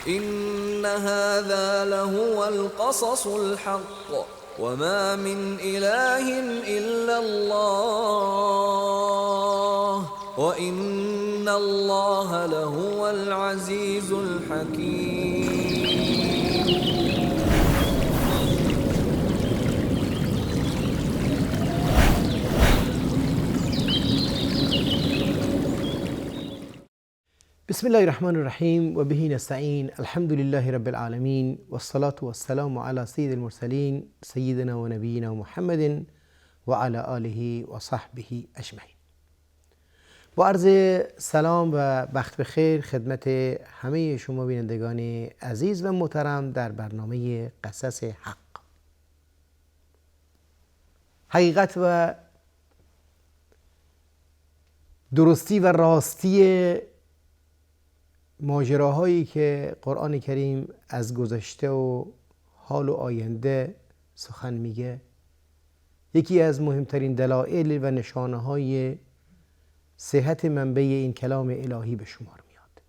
إن هذا لهو القصص الحق وما من إله إلا الله وإن الله لهو العزيز الحكيم. بسم الله الرحمن الرحیم و به نستعین. الحمد لله رب العالمین و الصلاة و السلام علی سید المرسلین سیدنا و نبینا محمد و علی آله و صحبه اجمعین. با عرض سلام و بخت بخیر خدمت همه شما بینندگان عزیز و محترم در برنامه قصص حق. حقیقت و درستی و راستی ماجراهایی که قرآن کریم از گذشته و حال و آینده سخن میگه یکی از مهمترین دلایل و نشانه های صحت منبع این کلام الهی به شمار میاد.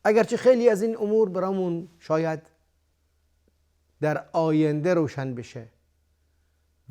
اگرچه خیلی از این امور برامون شاید در آینده روشن بشه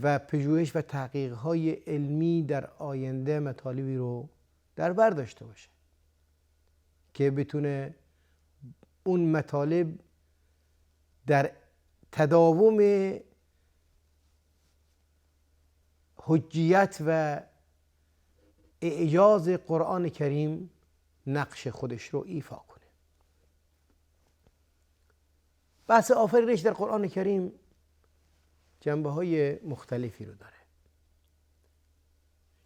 و پژوهش و تحقیق‌های علمی در آینده مطالبی رو در بر داشته باشه که بتونه اون مطالب در تداوم حجیت و اعجاز قرآن کریم نقش خودش رو ایفا کنه. بحث آفرینش در قرآن کریم جنبه‌های مختلفی رو داره.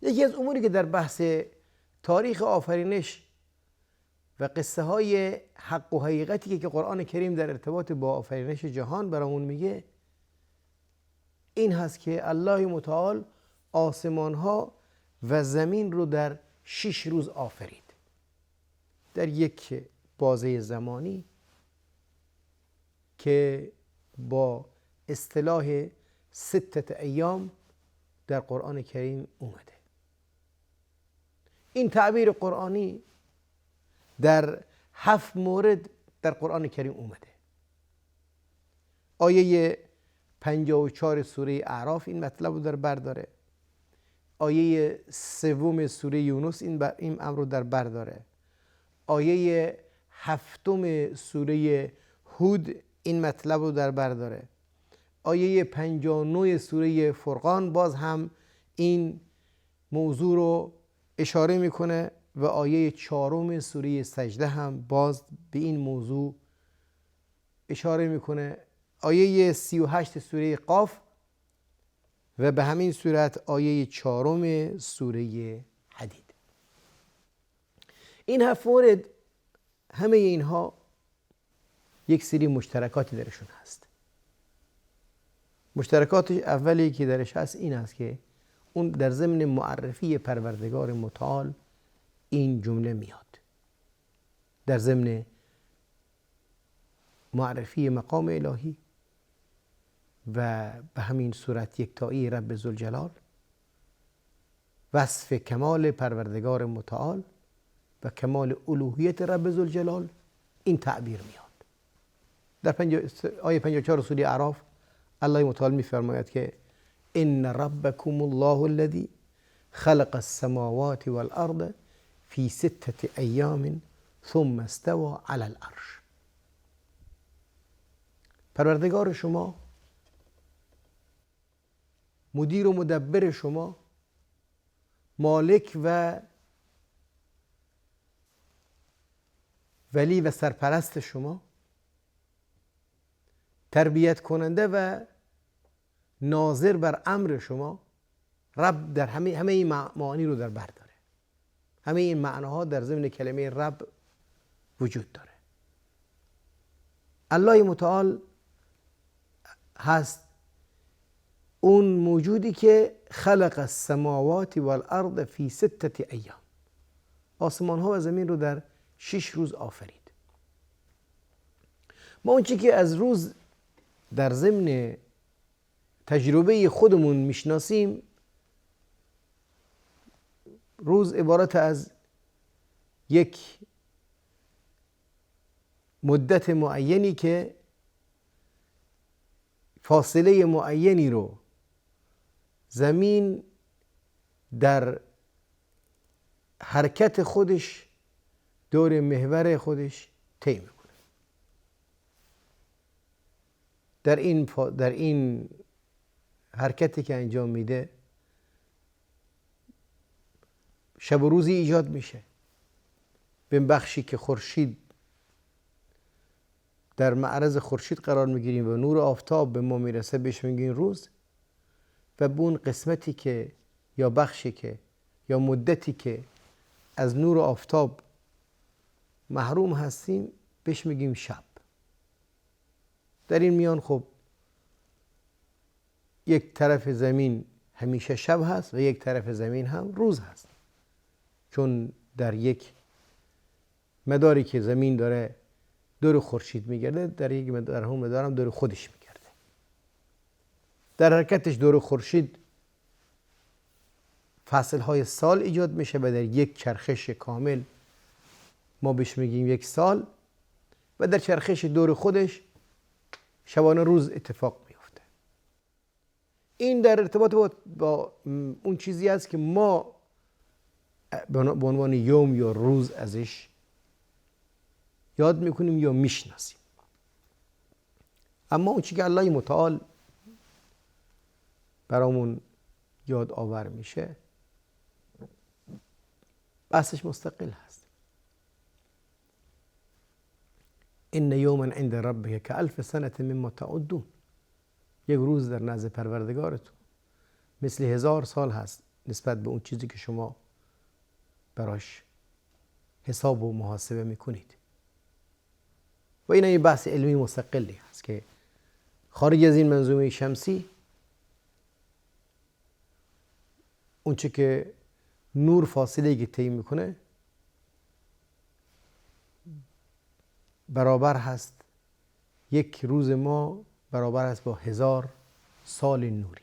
یکی از اموری که در بحث تاریخ آفرینش و قصه های حق و حقیقتی که قرآن کریم در ارتباط با آفرینش جهان برامون میگه این هست که الله متعال آسمان ها و زمین رو در 6 روز آفرید، در یک بازه زمانی که با اصطلاح 6 ایام در قرآن کریم اومده. این تعبیر قرآنی در 7 مورد در قرآن کریم اومده. آیه 54 سوره اعراف این مطلب رو در بر داره. آیه 3 سوره یونس این امر رو در بر داره. آیه 7 سوره هود این مطلب رو در بر داره. آیه 59 سوره فرقان باز هم این موضوع رو اشاره میکنه و آیه 4 سوره سجده هم باز به این موضوع اشاره میکنه. آیه 38 سوره قاف و به همین صورت آیه 4 سوره حدید. این 7 مورد همه اینها یک سری مشترکاتی درشون هست. مشترکات اولی که درش هست این است که اون در ضمن معرفی پروردگار متعال این جمله میاد، در ضمن معرفی مقام الهی و به همین صورت یکتایی رب ذوالجلال، وصف کمال پروردگار متعال و کمال الوهیت رب ذوالجلال این تعبیر میاد. در آیه 54 سوره اعراف الله متعال میفرماید که ان ربکم الله الذی خلق السماوات والارض فی 6 ایام ثم استوى علی العرش. پروردگار شما، مدیر و مدبر شما، مالک و ولی و سرپرست شما، تربیت کننده و ناظر بر امر شما، رب در همه این معانی رو در بر داره. همه این معناها در ضمن کلمه رب وجود داره. الله متعال هست اون موجودی که خلق السماوات والارض فی 6 ایام، آسمان ها و زمین رو در 6 روز آفرید. ما اون چی که از روز در ضمن تجربه خودمون میشناسیم، روز عبارت از یک مدت معینی که فاصله معینی رو زمین در حرکت خودش دور محور خودش طی میکنه. در این حرکتی که انجام میده شب و روزی ایجاد میشه. به بخشی که خورشید در معرض خورشید قرار میگیریم و نور آفتاب به ما میرسه بهش میگیم روز، و به اون قسمتی که یا بخشی که یا مدتی که از نور آفتاب محروم هستیم بهش میگیم شب. در این میان خب یک طرف زمین همیشه شب هست و یک طرف زمین هم روز هست، چون در یک مداری که زمین داره دور خورشید میگرده، در اون مدار هم دور خودش میگرده. در حرکتش دور خورشید فصلهای سال ایجاد میشه و در یک چرخش کامل ما بهش میگیم یک سال، و در چرخش دور خودش شبانه روز اتفاق میفته. این در ارتباط با اون چیزی است که ما به عنوان یوم یا روز ازش یاد میکنیم یا میشناسیم. اما اون چیزی که الله متعال برامون یاد آور میشه بحثش مستقل هست. ان یوما عند ربک کالف سنه مما تعدون. یک روز در نزد پروردگارتون مثل 1000 سال هست نسبت به اون چیزی که شما براش حساب و محاسبه میکنید. و این یه بحث علمی مستقلی هست که خارج از این منظومه شمسی اون چه که نور فاصله که طی میکنه برابر هست، یک روز ما برابر هست با 1000 سال نوری.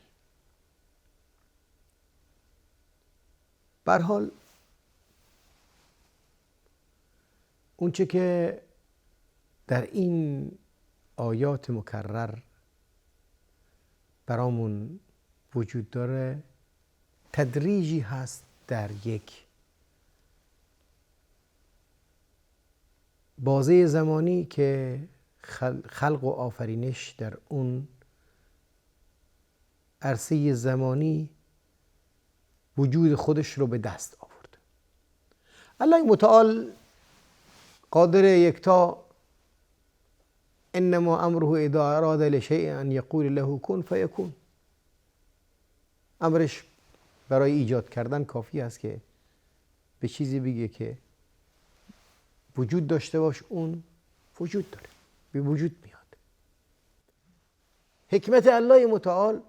به هر حال اون چه که در این آیات مکرر برامون وجود داره تدریجی هست در یک بازه زمانی که خلق و آفرینش در اون عرصه زمانی وجود خودش رو به دست آورد. الله متعال قادر یکتا انما امره اذا اراد لشیء ان یقول له کن فیکون. امرش برای ایجاد کردن کافی است که به چیزی بگه که وجود داشته باش، اون وجود داره، به وجود میاد. حکمت الله متعال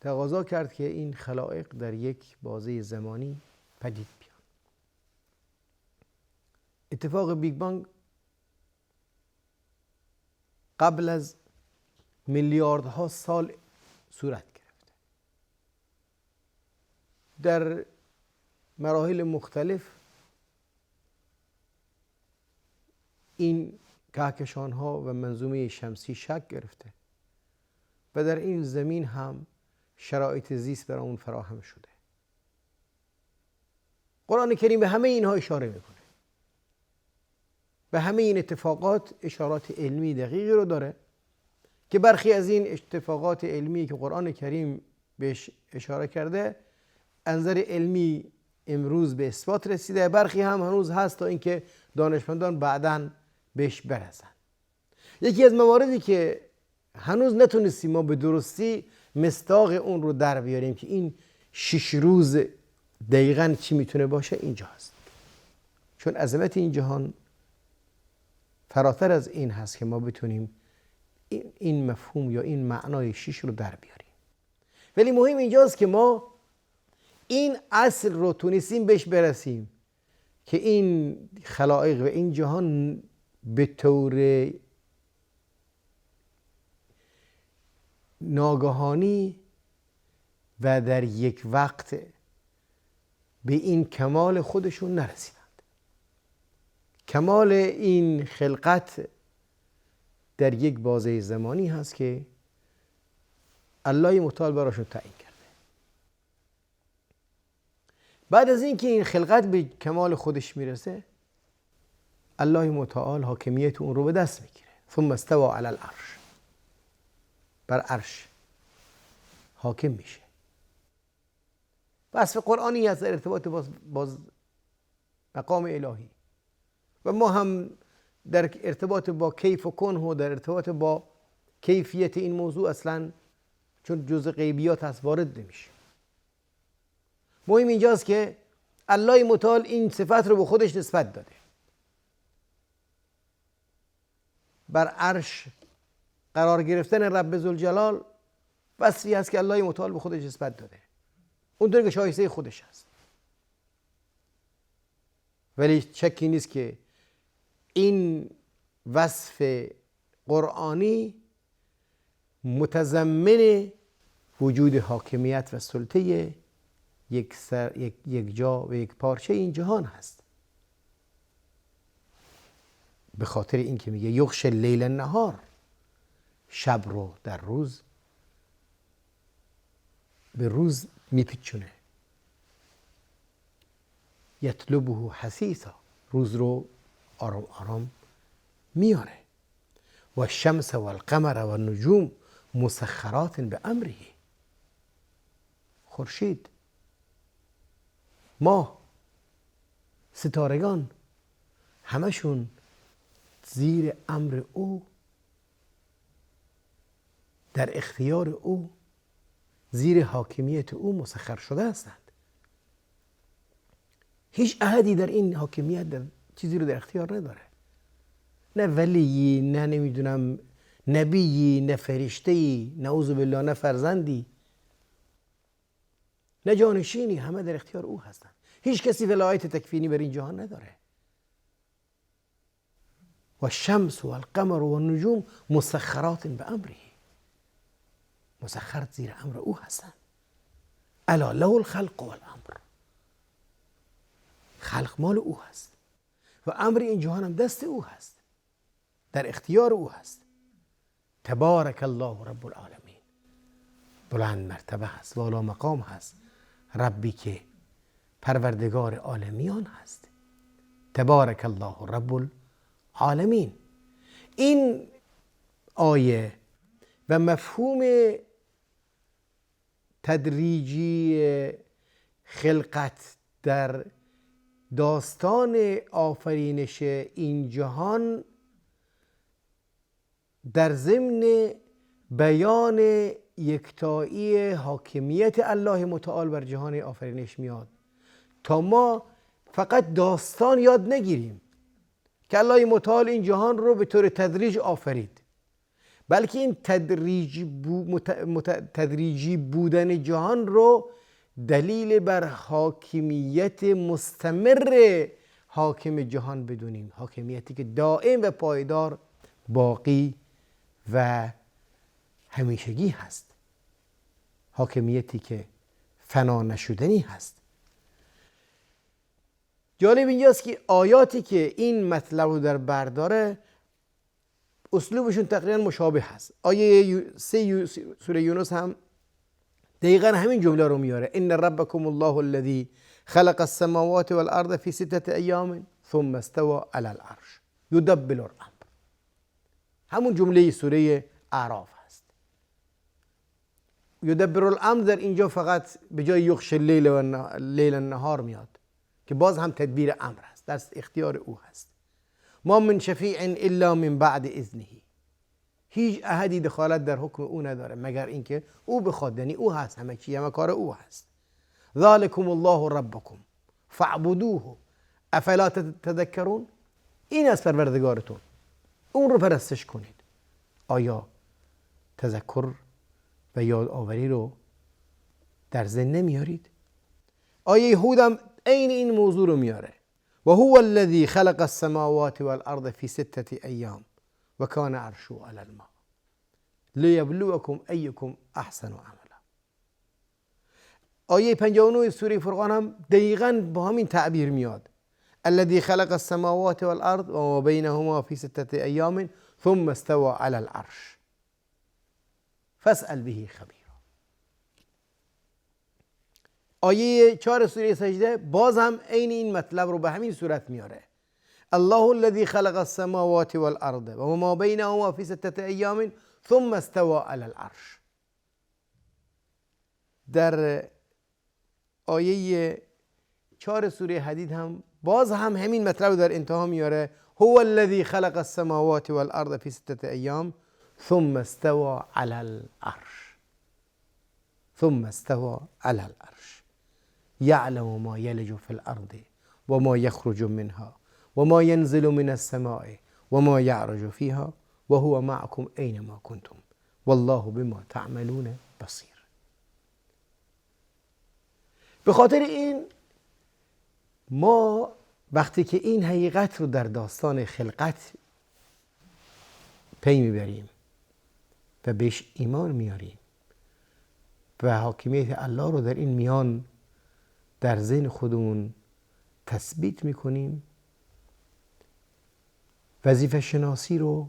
تقاضا کرد که این خلائق در یک بازه زمانی پدید بیان. اتفاق بیگ بانگ قبل از میلیاردها سال صورت گرفته. در مراحل مختلف این کهکشان ها و منظومه شمسی شکل گرفته و در این زمین هم شرایط زیست برای اون فراهم شده. قرآن کریم به همه اینها اشاره میکنه. به همه این اتفاقات اشارات علمی دقیقی رو داره که برخی از این اتفاقات علمی که قرآن کریم بهش اشاره کرده از نظر علمی امروز به اثبات رسیده، برخی هم هنوز هست تا اینکه دانشمندان بعداً بهش برسن. یکی از مواردی که هنوز نتونستیم ما به درستی مصداق اون رو در بیاریم که این 6 روز دقیقاً چی میتونه باشه اینجا هست، چون عظمت این جهان فراتر از این هست که ما بتونیم این مفهوم یا این معنای 6 رو در بیاریم. ولی مهم اینجاست که ما این اصل رو تونستیم بهش برسیم که این خلائق و این جهان به طور ناگهانی و در یک وقت به این کمال خودشون نرسیدند. کمال این خلقت در یک بازه زمانی هست که الله متعال براشون تعیین کرده. بعد از اینکه این خلقت به کمال خودش میرسه، الله متعال حاکمیت اون رو به دست میگیره. ثم استوى علی العرش، بر عرش حاکم میشه. وصف قرآنی هست در ارتباط باز مقام الهی، و ما هم در ارتباط با کیف و کنه و در ارتباط با کیفیت این موضوع اصلا چون جزء غیبیات هست وارد نمیشه. مهم اینجاست که الله متعال این صفت رو به خودش نسبت داده. بر عرش قرار گرفتن رب ذوالجلال وصفی هست که الله متعال به خودش نسبت داده، اونطور که شایسته خودش هست. ولی شکی نیست که این وصف قرآنی متضمن وجود حاکمیت و سلطه یک جا و یک پارچه این جهان هست. به خاطر اینکه میگه یغش اللیل النهار، شب رو در روز به روز میپیچونه، یطلبه حثیثا، روز رو آرام آرام میاره. و الشمس و القمر و النجوم مسخرات به امره، خورشید، ماه، ستارگان همشون زیر امر او، در اختیار او، زیر حاکمیت او مسخر شده هستند. هیچ احدی در این حاکمیت در چیزی رو در اختیار نداره، نه ولیی، نه نمیدونم نبیی، نه فرشته‌ای، نعوذ بالله، نه فرزندی، نه جانشینی، همه در اختیار او هستند. هیچ کسی ولایت تکوینی بر این جهان نداره. و الشمس و القمر و النجوم مسخرات به امره، مسخر زیر امر او هستند. الا له الخلق و الامر، خلق مال او هست و امر این جهان هم دست او هست، در اختیار او هست. تبارک الله رب العالمین، بلند مرتبه هست، والا مقام هست، ربی که پروردگار عالمیان هست. تبارک الله رب العالمین. این آیه و مفهوم تدریجی خلقت در داستان آفرینش این جهان در ضمن بیان یکتایی حاکمیت الله متعال بر جهان آفرینش میاد، تا ما فقط داستان یاد نگیریم که الله متعال این جهان رو به طور تدریج آفرید، بلکه این تدریجی بودن جهان رو دلیل بر حاکمیت مستمر حاکم جهان بدونیم، حاکمیتی که دائم و پایدار، باقی و همیشگی هست، حاکمیتی که فنا نشدنی هست. جالب اینجاست که آیاتی که این مطلب رو در بر داره اسلوبشون تقریبا مشابه هست. آیه 3 سوره یونس هم دقیقا همین جمله رو میاره. ان ربکم الله الذی خلق السماوات والارض فی 6 ایام ثم استوى علی العرش یدبر الامر. همون جمله سوره اعراف هست. یدبر الامر در اینجا فقط به جای یغش اللیل النهار میاد که باز هم تدبیر امر هست، دست اختیار او هست. ما من شفیع الا من بعد اذنه، هیچ احدی دخالت در حکم او نداره مگر اینکه او بخواد، یعنی او هست، همه چی همه کار او هست. ذالکم الله ربکم فاعبدوه افلا تذکرون، این است پروردگارتون، اون رو پرستش کنید. آیا تذکر و یادآوری رو در ذهن نمیارید؟ آیه هود هم عین این موضوع رو میاره. و هو الذی خلق السماوات والارض فی 6 ایام و کان عرشه علی الماء لیبلوکم ایکم احسن عملا. آیه 59 سوره فرقان هم دقیقاً با همین تعبیر میاد. الذي خلق السماوات والأرض وما بينهما في 6 أيام ثم استوى على العرش فاسأل به خبیرا. آیه 4 سوره سجده باز هم عین این مطلب رو به همین صورت میاره. الله الذي خلق السماوات والأرض وما بينهما في 6 أيام ثم استوى على العرش. در آیه 4 سوره حدید هم باز هم همین مطلب در انتها میاره. هو الذي خلق السماوات والأرض في 6 أيام ثم استوى على العرش ثم استوى على العرش يعلم ما يلج في الأرض وما يخرج منها وما ينزل من السماء وما يعرج فيها وهو معكم أينما كنتم والله بما تعملون بصير. به خاطر این ما وقتی که این حقیقت رو در داستان خلقت پی میبریم و بهش ایمان میاریم و حاکمیت الله رو در این میان در ذهن خودمون تثبیت میکنیم، وظیفه شناسی رو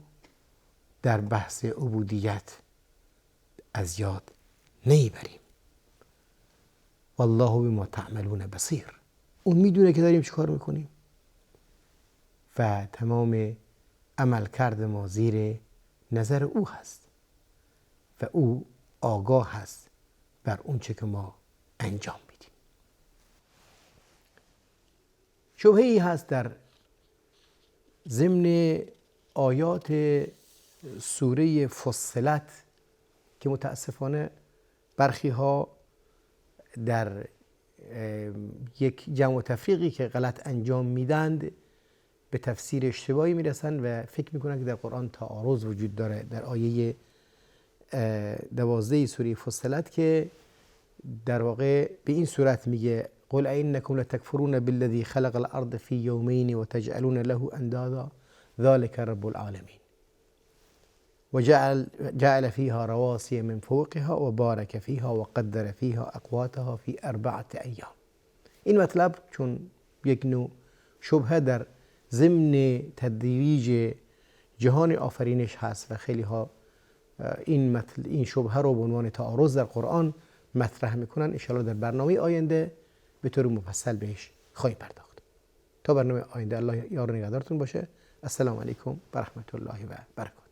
در بحث عبودیت از یاد نمیبریم. والله بما تعملون بصیر. اون میدونه که داریم چیکار میکنیم و تمام عملکرد ما زیر نظر او هست و او آگاه هست بر اون چه که ما انجام میدیم. شبهه‌ای هست در ضمن آیات سوره فصلت که متاسفانه برخی ها در یک جمع و تفریقی که غلط انجام میدند به تفسیر اشتباهی میرسند و فکر میکنند که در قرآن تعارض وجود داره. در آیه 12 سوره فصلت که در واقع به این صورت میگه قل اینکم لتکفرون بالذی خلق الارض فی یومین و تجعلون له اندادا ذلك رب العالمین و جعل فيها رواسي من فوقها و بارك فيها و قدر فيها اقواتها في 4 ایام. این مطلب چون یک نوع شبهه در ضمن تدریج جهان آفرینش هست و خیلی ها این شبهه رو به عنوان تعارض در قرآن مطرح میکنن، ان شاء الله در برنامه آینده به طور مفصل بهش خواهیم پرداخت. تا برنامه آینده الله یار و نگهدارتون باشه. السلام علیکم و رحمت الله و برکاته.